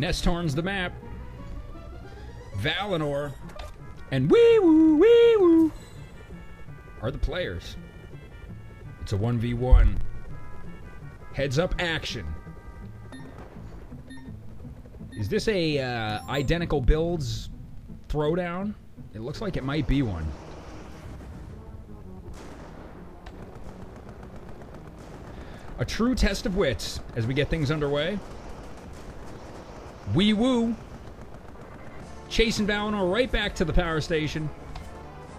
Nestorn's the map. Va1inor and WeeWooWeeWoo are the players. It's a 1v1. Heads up action. Is this a identical builds throwdown? It looks like it might be one. A true test of wits as we get things underway. WeeWoo chasing Va1inor right back to the power station.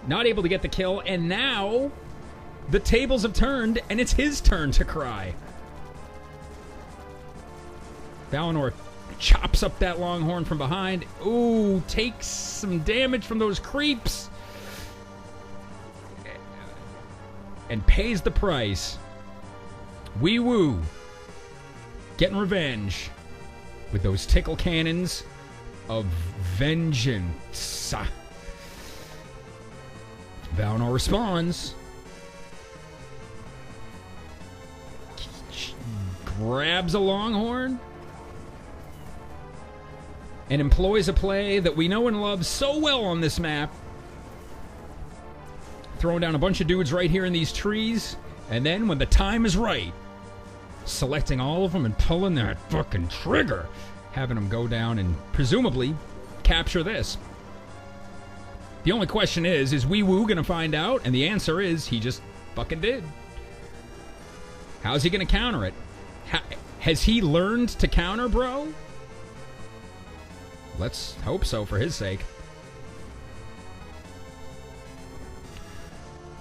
Not able to get the kill, and now the tables have turned, and it's his turn to cry. Va1inor chops up that longhorn from behind. Ooh, takes some damage from those creeps. And pays the price. WeeWoo getting revenge with those tickle cannons of vengeance. Va1inor responds. Grabs a longhorn and employs a play that we know and love so well on this map. Throwing down a bunch of dudes right here in these trees, and then when the time is right, selecting all of them and pulling that fucking trigger, having them go down and presumably capture this. The only question is WeeWoo gonna find out? And the answer is he just fucking did. How's he gonna counter it? Has he learned to counter, bro? Let's hope so for his sake.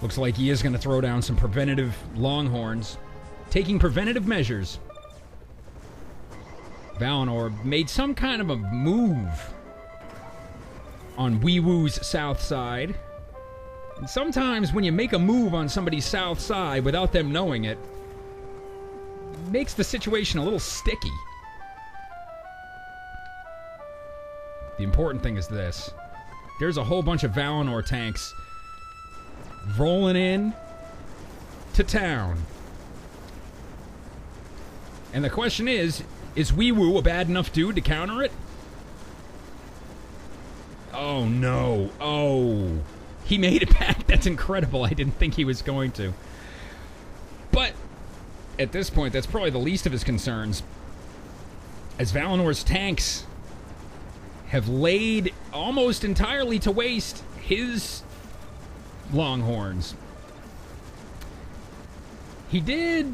Looks like he is going to throw down some preventative longhorns. Taking preventative measures. Va1inor made some kind of a move on WeeWoo's south side. And sometimes when you make a move on somebody's south side without them knowing it, makes the situation a little sticky. The important thing is this. There's a whole bunch of Va1inor tanks rolling in to town. And the question is WeeWoo a bad enough dude to counter it? Oh, no. Oh. He made it back. That's incredible. I didn't think he was going to. But at this point, that's probably the least of his concerns. As Va1inor's tanks have laid almost entirely to waste his longhorns. He did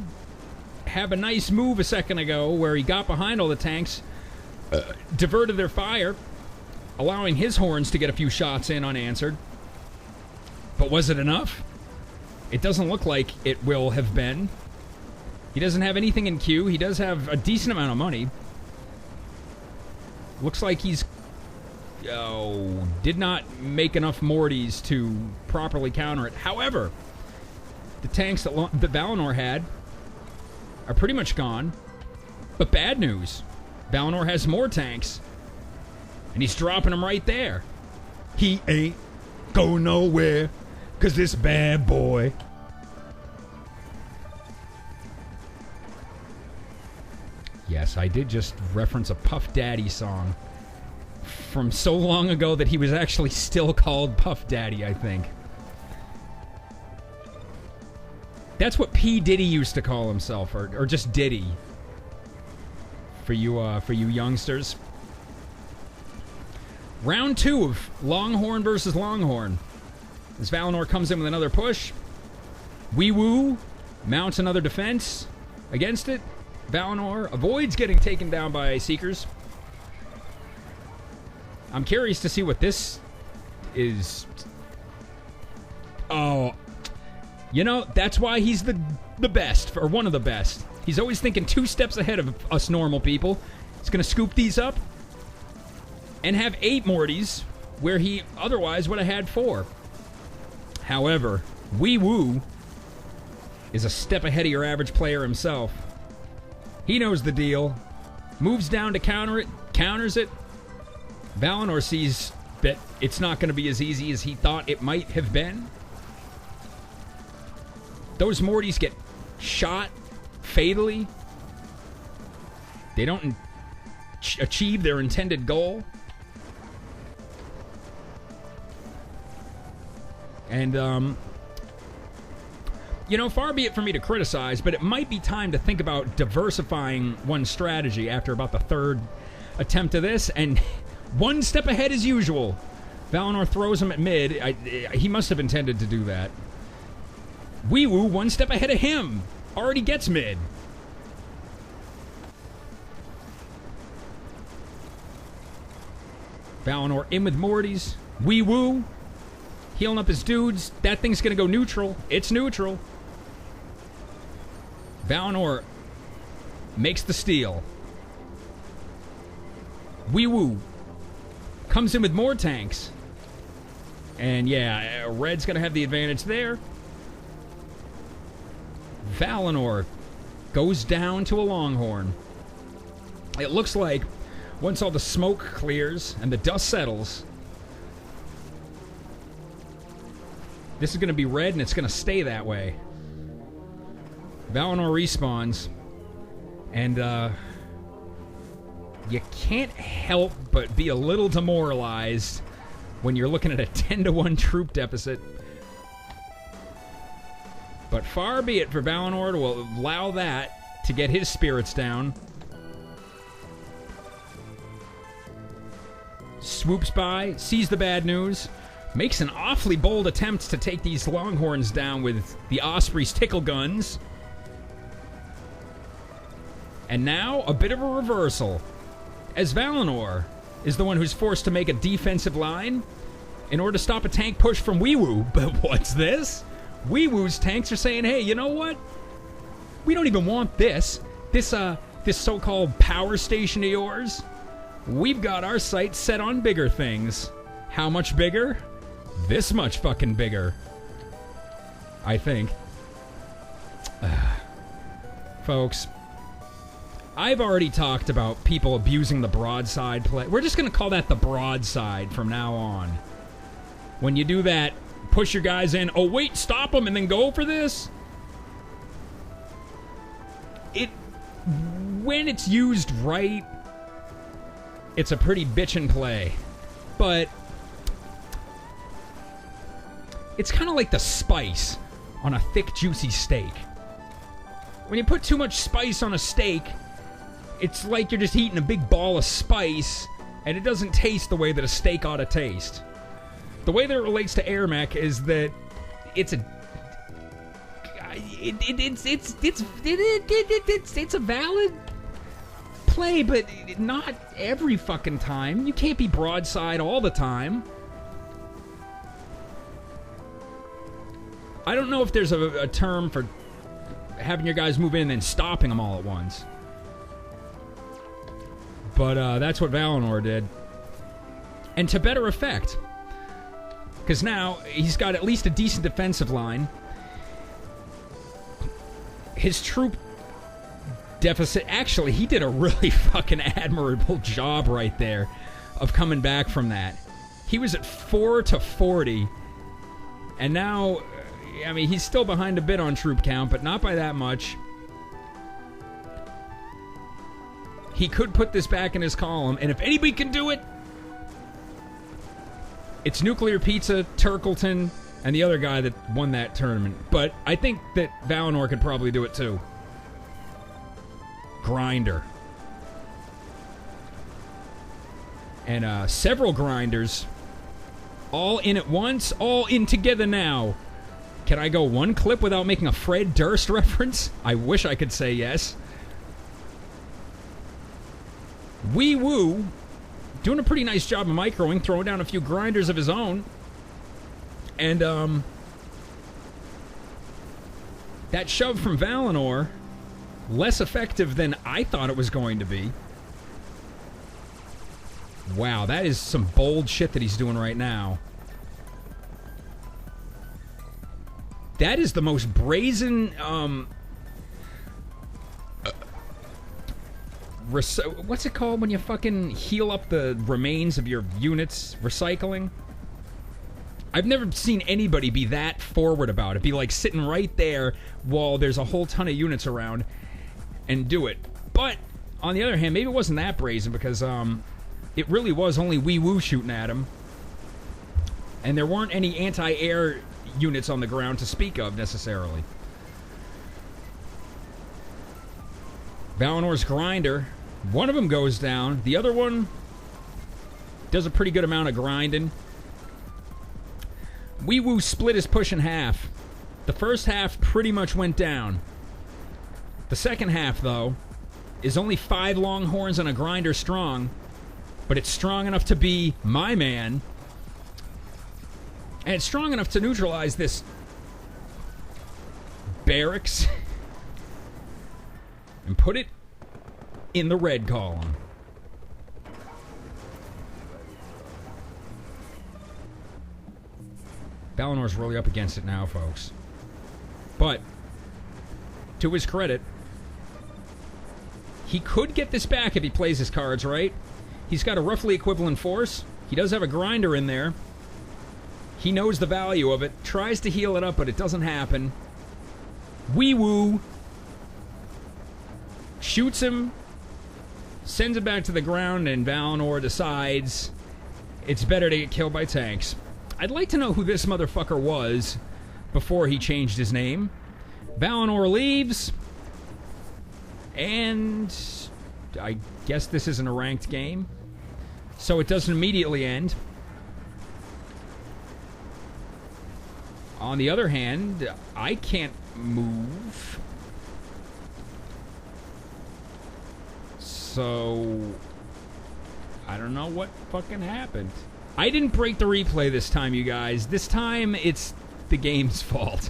have a nice move a second ago where he got behind all the tanks, diverted their fire, allowing his horns to get a few shots in unanswered. But was it enough? It doesn't look like it will have been. He doesn't have anything in queue. He does have a decent amount of money. Looks like he's did not make enough Mortys to properly counter it. However, the tanks that Va1inor had are pretty much gone. But bad news. Va1inor has more tanks. And he's dropping them right there. He ain't go nowhere, 'cause this bad boy. Yes, I did just reference a Puff Daddy song from so long ago that he was actually still called Puff Daddy, I think. That's what P. Diddy used to call himself, or just Diddy. For you youngsters. Round 2 of Longhorn versus Longhorn. As Va1inor comes in with another push. WeeWoo mounts another defense against it. Va1inor avoids getting taken down by Seekers. I'm curious to see what this is. Oh, you know, that's why he's the best, or one of the best. He's always thinking 2 steps ahead of us normal people. He's going to scoop these up and have 8 Mortys where he otherwise would have had 4. However, WeeWoo is a step ahead of your average player himself. He knows the deal. Moves down to counter it, counters it. Va1inor sees that it's not going to be as easy as he thought it might have been. Those Mortys get shot fatally. They don't achieve their intended goal. And, you know, far be it for me to criticize, but it might be time to think about diversifying one's strategy after about the third attempt of this, and one step ahead as usual. Va1inor throws him at mid. He must have intended to do that. WeeWoo, one step ahead of him, already gets mid. Va1inor in with Mortys. WeeWoo healing up his dudes. That thing's gonna go neutral. It's neutral. Va1inor makes the steal. WeeWoo comes in with more tanks. And yeah, Red's gonna have the advantage there. Va1inor goes down to a Longhorn. It looks like once all the smoke clears and the dust settles, this is going to be red, and it's going to stay that way. Va1inor respawns, and you can't help but be a little demoralized when you're looking at a 10-to-1 troop deficit. But far be it for Va1inor to allow that to get his spirits down. Swoops by, sees the bad news, makes an awfully bold attempt to take these Longhorns down with the Osprey's tickle guns. And now, a bit of a reversal, as Va1inor is the one who's forced to make a defensive line in order to stop a tank push from WeeWoo. But what's this? WeeWoo's tanks are saying, hey, you know what? We don't even want this so-called power station of yours. We've got our sights set on bigger things. How much bigger? This much fucking bigger. I think. Folks, I've already talked about people abusing the broadside play. We're just going to call that the broadside from now on. When you do that, push your guys in. Oh, wait, stop them and then go for this? When it's used right, it's a pretty bitchin' play. But it's kind of like the spice on a thick, juicy steak. When you put too much spice on a steak, it's like you're just eating a big ball of spice, and it doesn't taste the way that a steak ought to taste. The way that it relates to Airmech is that it's a valid play, but not every fucking time. You can't be broadside all the time. I don't know if there's a term for having your guys move in and then stopping them all at once. But that's what Va1inor did. And to better effect. Because now he's got at least a decent defensive line. His troop deficit, actually, he did a really fucking admirable job right there of coming back from that. He was at 4 to 40. And now, I mean, he's still behind a bit on troop count, but not by that much. He could put this back in his column, and if anybody can do it, it's Nuclear Pizza, Turkleton, and the other guy that won that tournament. But I think that Va1inor could probably do it too. Grinder. And several grinders. All in at once, all in together now. Can I go one clip without making a Fred Durst reference? I wish I could say yes. WeeWoo doing a pretty nice job of microing, throwing down a few grinders of his own. And, that shove from Va1inor, less effective than I thought it was going to be. Wow, that is some bold shit that he's doing right now. That is the most brazen, what's it called when you fucking heal up the remains of your units? Recycling? I've never seen anybody be that forward about it. Be like sitting right there while there's a whole ton of units around and do it. But On the other hand, maybe it wasn't that brazen because it really was only WeeWoo shooting at him. And there weren't any anti-air units on the ground to speak of, necessarily. Va1inor's grinder, one of them goes down. The other one does a pretty good amount of grinding. WeeWoo split his push in half. The first half pretty much went down. The second half, though, is only 5 longhorns and a grinder strong, but it's strong enough to be my man. And it's strong enough to neutralize this barracks and put it in the red column. Va1inor's really up against it now, folks. But, to his credit, he could get this back if he plays his cards right. He's got a roughly equivalent force. He does have a grinder in there. He knows the value of it. Tries to heal it up, but it doesn't happen. WeeWoo shoots him, sends it back to the ground, and Va1inor decides it's better to get killed by tanks. I'd like to know who this motherfucker was before he changed his name. Va1inor leaves, and I guess this isn't a ranked game, so it doesn't immediately end. On the other hand, I can't move. So, I don't know what fucking happened. I didn't break the replay this time, you guys. This time, it's the game's fault.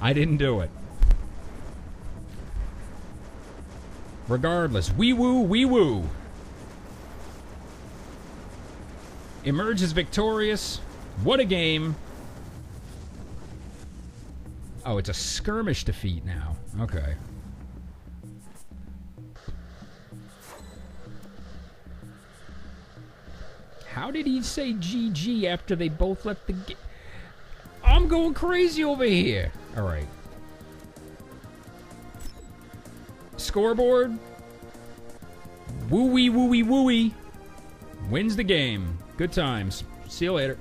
I didn't do it. Regardless, WeeWooWeeWoo emerges victorious. What a game. Oh, it's a skirmish defeat now. Okay. How did he say GG after they both left the game? I'm going crazy over here. All right. Scoreboard. WeeWooWeeWooWee wins the game. Good times. See you later.